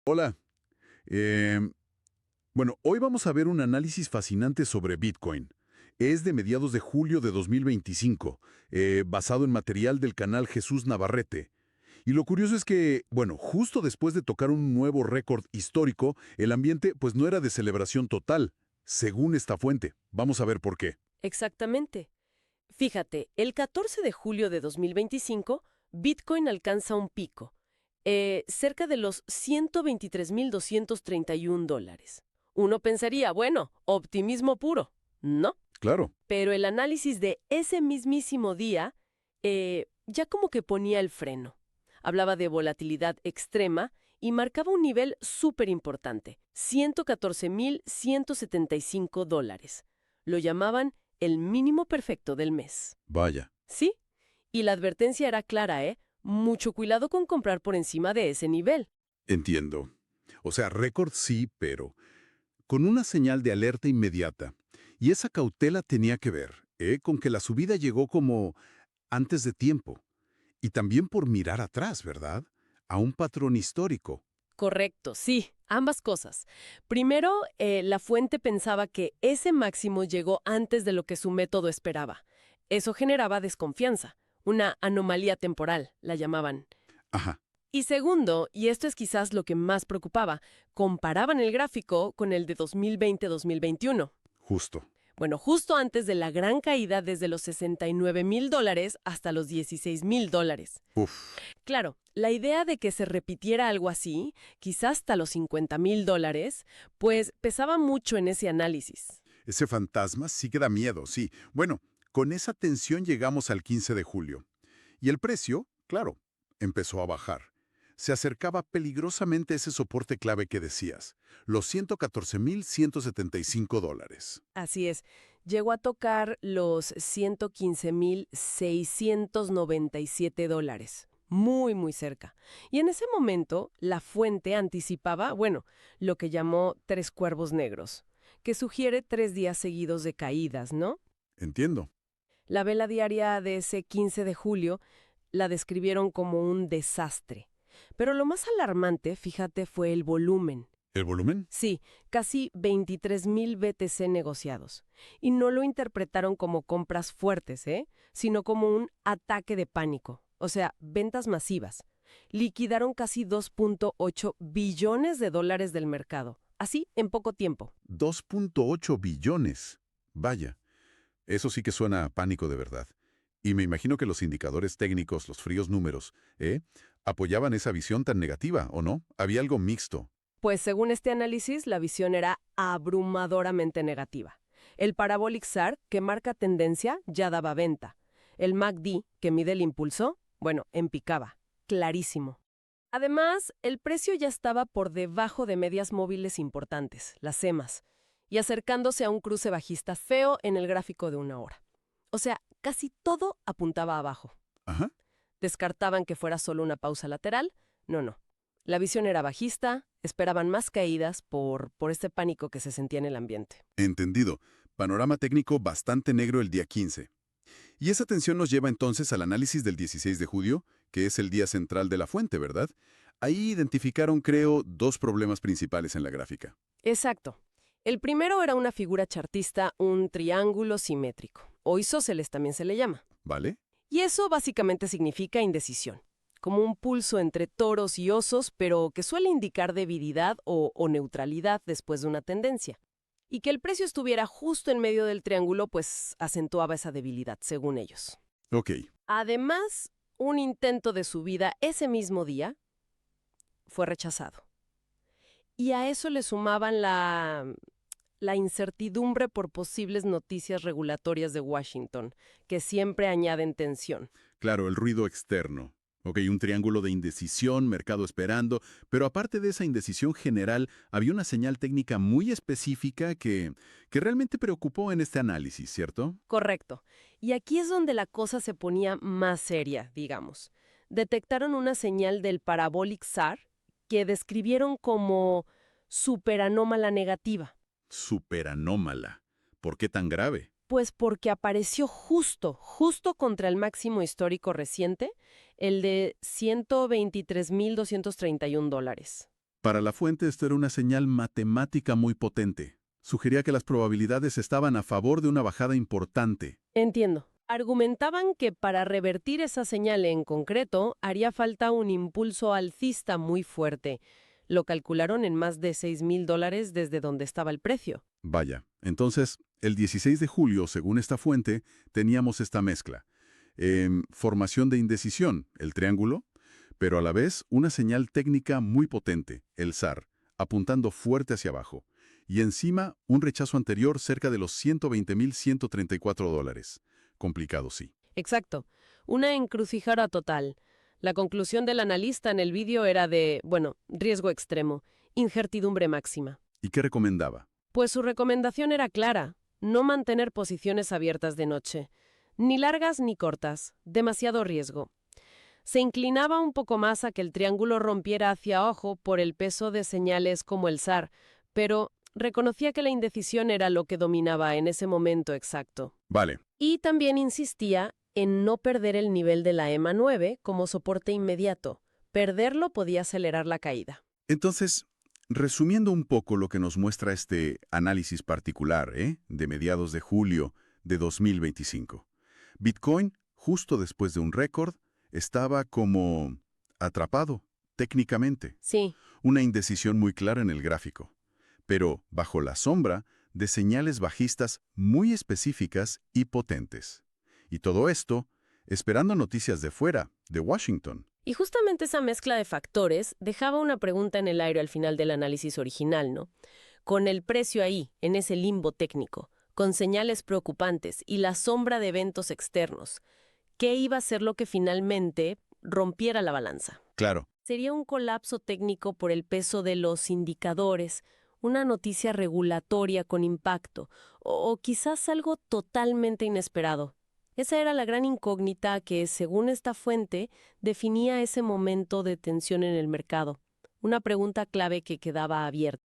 Hola. Eh, bueno, hoy vamos a ver un análisis fascinante sobre Bitcoin. Es de mediados de julio de 2025, basado en material del canal Jesús Navarrete. Y lo curioso es que, bueno, justo después de tocar un nuevo récord histórico, el ambiente pues no era de celebración total, según esta fuente. Vamos a ver por qué. Exactamente. Fíjate, el 14 de julio de 2025, Bitcoin alcanza un pico, cerca de los $123,231. Uno pensaría, bueno, optimismo puro. No, Claro. pero el análisis de ese mismísimo día ya como que ponía el freno. Hablaba de volatilidad extrema y marcaba un nivel súper importante, $114,175. Lo llamaban el mínimo perfecto del mes. Vaya. ¿Sí? Y la advertencia era clara, ¿eh? Mucho cuidado con comprar por encima de ese nivel. Entiendo. O sea, récord sí, pero con una señal de alerta inmediata. Y esa cautela tenía que ver, con que la subida llegó como antes de tiempo. Y también por mirar atrás, ¿verdad? A un patrón histórico. Correcto, sí, ambas cosas. Primero, la fuente pensaba que ese máximo llegó antes de lo que su método esperaba. Eso generaba desconfianza, una anomalía temporal, la llamaban. Ajá, Y segundo, y esto es quizás lo que más preocupaba, comparaban el gráfico con el de 2020-2021. justo. Bueno, justo antes de la gran caída desde los $69,000 hasta los $16,000. Uf, Claro, la idea de que se repitiera algo así, quizás hasta los $50,000, pues pesaba mucho en ese análisis. ese fantasma sí que da miedo, sí. Bueno, con esa tensión llegamos al 15 de julio. Y el precio, claro, empezó a bajar. Se acercaba peligrosamente a ese soporte clave que decías, los $114,175. Así es, llegó a tocar los $115,697. Muy, muy cerca. Y en ese momento, la fuente anticipaba, bueno, lo que llamó tres cuervos negros, que sugiere 3 días seguidos de caídas, ¿no? Entiendo. La vela diaria de ese 15 de julio la describieron como un desastre. Pero lo más alarmante, fíjate, fue el volumen. ¿El volumen? Sí, casi 23,000 BTC negociados. Y no lo interpretaron como compras fuertes, sino como un ataque de pánico. O sea, ventas masivas. Liquidaron casi 2.8 billones de dólares del mercado. Así, en poco tiempo. 2.8 billones. Vaya, eso sí que suena a pánico de verdad. Y me imagino que los indicadores técnicos, los fríos números, apoyaban esa visión tan negativa, ¿o no? Había algo mixto. Pues según este análisis, la visión era abrumadoramente negativa. El Parabolic SAR, que marca tendencia, ya daba venta. El MACD, que mide el impulso, bueno, empicaba. Clarísimo. Además, el precio ya estaba por debajo de medias móviles importantes, las EMAs, y acercándose a un cruce bajista feo en el gráfico de 1 hora. O sea, casi todo apuntaba abajo. Ajá. ¿Descartaban que fuera solo una pausa lateral? No, no. La visión era bajista, esperaban más caídas por este pánico que se sentía en el ambiente. Entendido. Panorama técnico bastante negro el día 15. Y esa tensión nos lleva entonces al análisis del 16 de julio, que es el día central de la fuente, ¿verdad? Ahí identificaron, creo, dos problemas principales en la gráfica. Exacto. El primero era una figura chartista, un triángulo simétrico, o isósceles también se le llama. ¿Vale? Y eso básicamente significa indecisión, como un pulso entre toros y osos, pero que suele indicar debilidad o neutralidad después de una tendencia. Y que el precio estuviera justo en medio del triángulo, pues acentuaba esa debilidad, según ellos. Ok. Además, un intento de subida ese mismo día fue rechazado. Y a eso le sumaban la incertidumbre por posibles noticias regulatorias de Washington, que siempre añaden tensión. Claro, el ruido externo. Ok, un triángulo de indecisión, mercado esperando, pero aparte de esa indecisión general, había una señal técnica muy específica que realmente preocupó en este análisis, ¿cierto? Correcto. Y aquí es donde la cosa se ponía más seria, digamos. Detectaron una señal del Parabolic SAR que describieron como superanómala negativa. Superanómala. ¿Por qué tan grave? Pues porque apareció justo contra el máximo histórico reciente, el de $123,231. Para la fuente esto era una señal matemática muy potente. Sugería que las probabilidades estaban a favor de una bajada importante. Entiendo. Argumentaban que para revertir esa señal en concreto haría falta un impulso alcista muy fuerte. Lo calcularon en más de $6,000 desde donde estaba el precio. Vaya, entonces, el 16 de julio, según esta fuente, teníamos esta mezcla. Formación de indecisión, el triángulo, pero a la vez una señal técnica muy potente, el SAR, apuntando fuerte hacia abajo. Y encima, un rechazo anterior cerca de los $120,134. Complicado, sí. Exacto. Una encrucijada total. La conclusión del analista en el vídeo era de, riesgo extremo, incertidumbre máxima. ¿Y qué recomendaba? Pues su recomendación era clara, no mantener posiciones abiertas de noche, ni largas ni cortas, demasiado riesgo. Se inclinaba un poco más a que el triángulo rompiera hacia abajo por el peso de señales como el SAR, pero reconocía que la indecisión era lo que dominaba en ese momento exacto. Vale. Y también insistía en no perder el nivel de la EMA 9 como soporte inmediato. Perderlo podía acelerar la caída. Entonces, resumiendo un poco lo que nos muestra este análisis particular, de mediados de julio de 2025. Bitcoin, justo después de un récord, estaba como atrapado, técnicamente. Sí. Una indecisión muy clara en el gráfico, pero bajo la sombra de señales bajistas muy específicas y potentes. Y todo esto, esperando noticias de fuera, de Washington. Y justamente esa mezcla de factores dejaba una pregunta en el aire al final del análisis original, ¿no? Con el precio ahí, en ese limbo técnico, con señales preocupantes y la sombra de eventos externos, ¿qué iba a ser lo que finalmente rompiera la balanza? Claro. ¿Sería un colapso técnico por el peso de los indicadores, una noticia regulatoria con impacto, o quizás algo totalmente inesperado? Esa era la gran incógnita que, según esta fuente, definía ese momento de tensión en el mercado. Una pregunta clave que quedaba abierta.